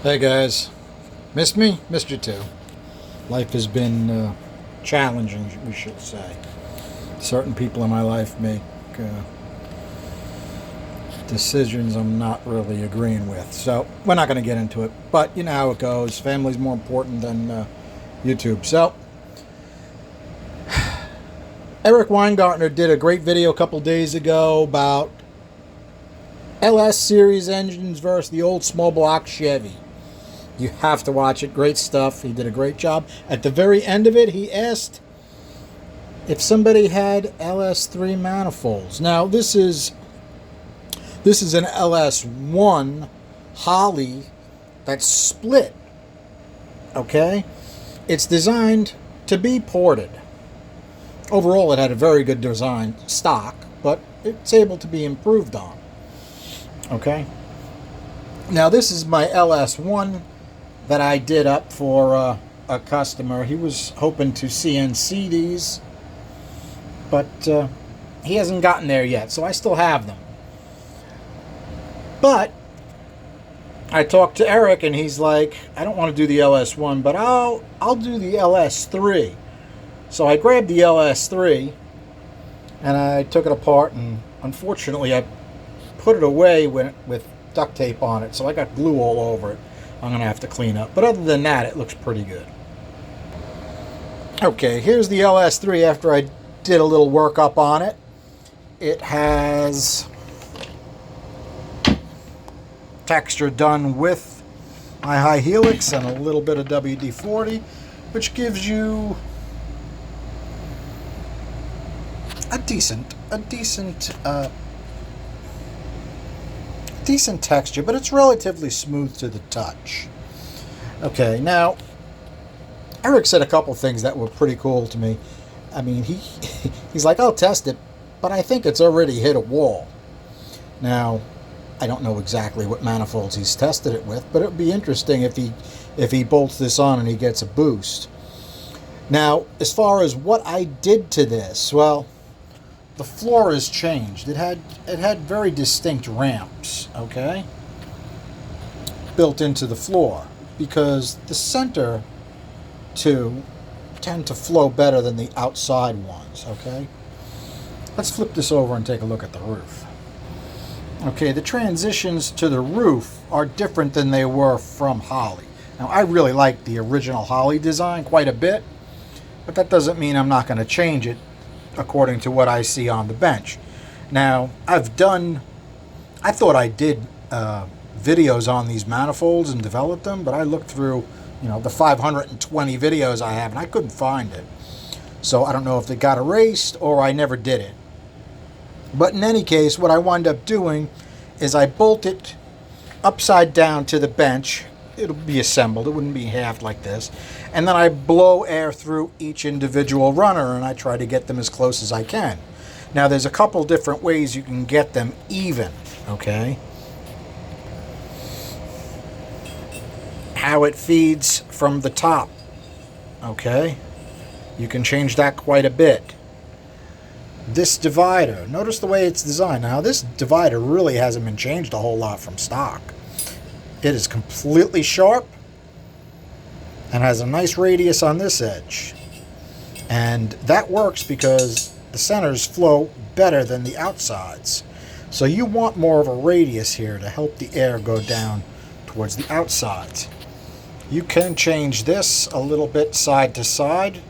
Hey guys, missed me? Missed you too. Life has been challenging, we should say. Certain people in my life make decisions I'm not really agreeing with. So we're not going to get into it. But you know how it goes. Family's more important than YouTube. So Eric Weingartner did a great video a couple days ago about LS series engines versus the old small block Chevy. You have to watch it. Great stuff. He did a great job. At the very end of it, he asked if somebody had LS3 manifolds. Now, this is an LS1 Holley that's split. Okay? It's designed to be ported. Overall, it had a very good design stock, but it's able to be improved on. Okay? Now, this is my LS1 that I did up for a customer. He was hoping to CNC these, but he hasn't gotten there yet, so I still have them. But I talked to Eric, and he's like, I don't want to do the LS1, but I'll do the LS3. So I grabbed the LS3, and I took it apart, and unfortunately I put it away with duct tape on it, so I got glue all over it. I'm going to have to clean up. But other than that, it looks pretty good. Okay, here's the LS3 after I did a little work up on it. It has texture done with my high helix and a little bit of WD-40, which gives you a decent texture, but it's relatively smooth to the touch. Okay, now Eric said a couple things that were pretty cool to me. I mean, he's like, I'll test it, but I think it's already hit a wall. Now, I don't know exactly what manifolds he's tested it with, but it would be interesting if he bolts this on and he gets a boost. Now, as far as what I did to this, well, the floor has changed. It had very distinct ramps, okay, built into the floor, because the center two tend to flow better than the outside ones, okay? Let's flip this over and take a look at the roof. Okay, the transitions to the roof are different than they were from Holley. Now, I really like the original Holley design quite a bit, but that doesn't mean I'm not going to change it according to what I see on the bench. Now, I thought I did videos on these manifolds and developed them, but I looked through, the 520 videos I have, and I couldn't find it. So I don't know if it got erased or I never did it. But in any case, what I wind up doing is I bolt it upside down to the bench. It'll be assembled. It wouldn't be halved like this. And then I blow air through each individual runner, and I try to get them as close as I can. Now, there's a couple different ways you can get them even, okay? How it feeds from the top, okay? You can change that quite a bit. This divider, notice the way it's designed. Now, this divider really hasn't been changed a whole lot from stock. It is completely sharp and has a nice radius on this edge. And that works because the centers flow better than the outsides. So you want more of a radius here to help the air go down towards the outsides. You can change this a little bit side to side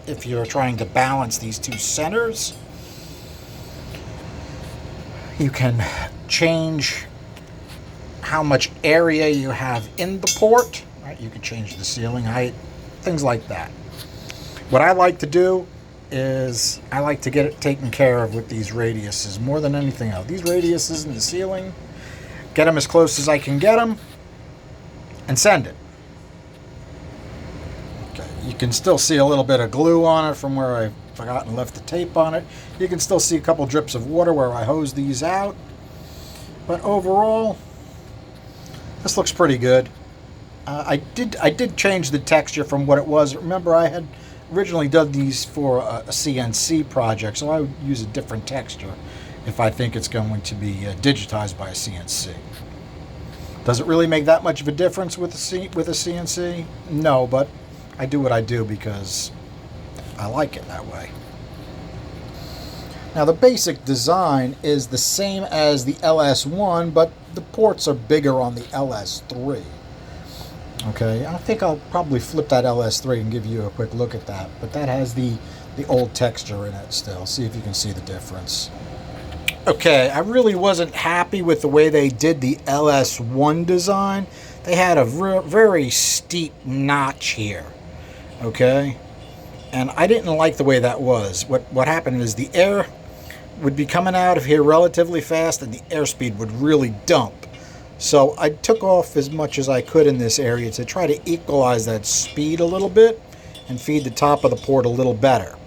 if you're trying to balance these two centers. You can change how much area you have in the port, right? You can change the ceiling height, things like that. What I like to do is I like to get it taken care of with these radiuses more than anything else. These radiuses in the ceiling, get them as close as I can get them and send it. Okay, you can still see a little bit of glue on it from where I forgot and left the tape on it. You can still see a couple drips of water where I hose these out. But overall, this looks pretty good. I did change the texture from what it was. Remember, I had originally done these for a CNC project, so I would use a different texture if I think it's going to be digitized by a CNC. Does it really make that much of a difference with a CNC? No, but I do what I do because I like it that way. Now the basic design is the same as the LS1, but the ports are bigger on the LS3. Okay, I think I'll probably flip that LS3 and give you a quick look at that, but that has the old texture in it still. See if you can see the difference. Okay, I really wasn't happy with the way they did the LS1 design. They had a very steep notch here, okay? And I didn't like the way that was. What happened is the air would be coming out of here relatively fast and the airspeed would really dump. So I took off as much as I could in this area to try to equalize that speed a little bit and feed the top of the port a little better.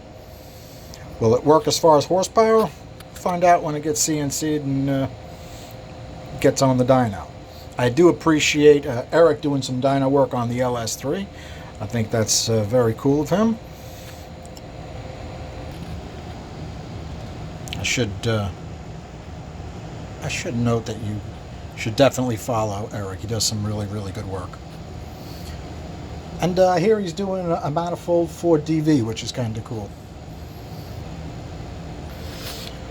Will it work as far as horsepower? Find out when it gets CNC'd and gets on the dyno. I do appreciate Eric doing some dyno work on the LS3. I think that's very cool of him. I should note that you should definitely follow Eric. He does some really, really good work. And I hear he's doing a manifold for DV, which is kind of cool.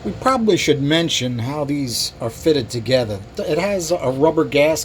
We probably should mention how these are fitted together. It has a rubber gasket